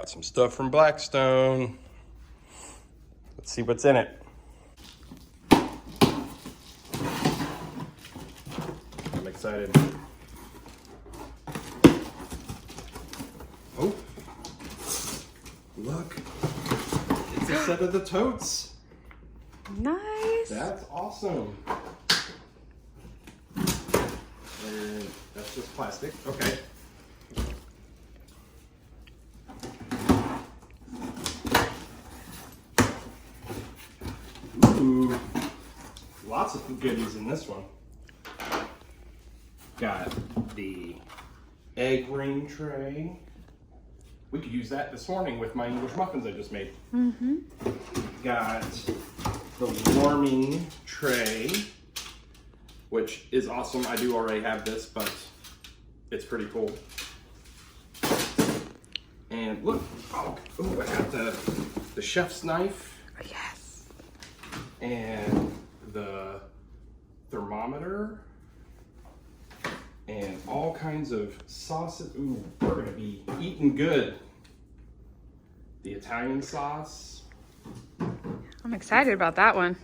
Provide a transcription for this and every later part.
Got some stuff from Blackstone. Let's see what's in it. I'm excited. Oh, look. It's a set of the totes. Nice. That's awesome. And that's just plastic. Okay. Ooh, lots of goodies in this one. Got the egg ring tray. We could use that this morning with my English muffins I just made. Mm-hmm. Got the warming tray, which is awesome. I do already have this, but it's pretty cool. And look, oh, ooh, I got the chef's knife. Oh, yes. And the thermometer. And all kinds of sauces. Ooh, we're gonna be eating good. The Italian sauce. I'm excited about that one.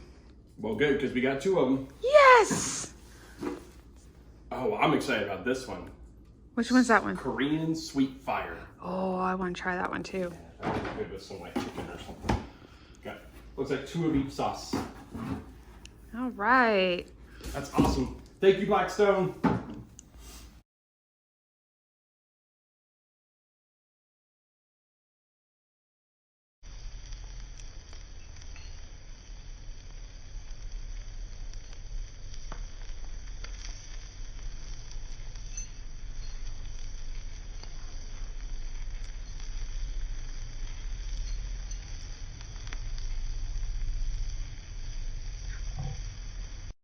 Well, good, because we got two of them. Yes! Oh, I'm excited about this one. Which one's that one? Korean sweet fire. Oh, I want to try that one too. That would be good with some like chicken or something. Got, looks like 2 of each sauce. All right. That's awesome. Thank you, Blackstone.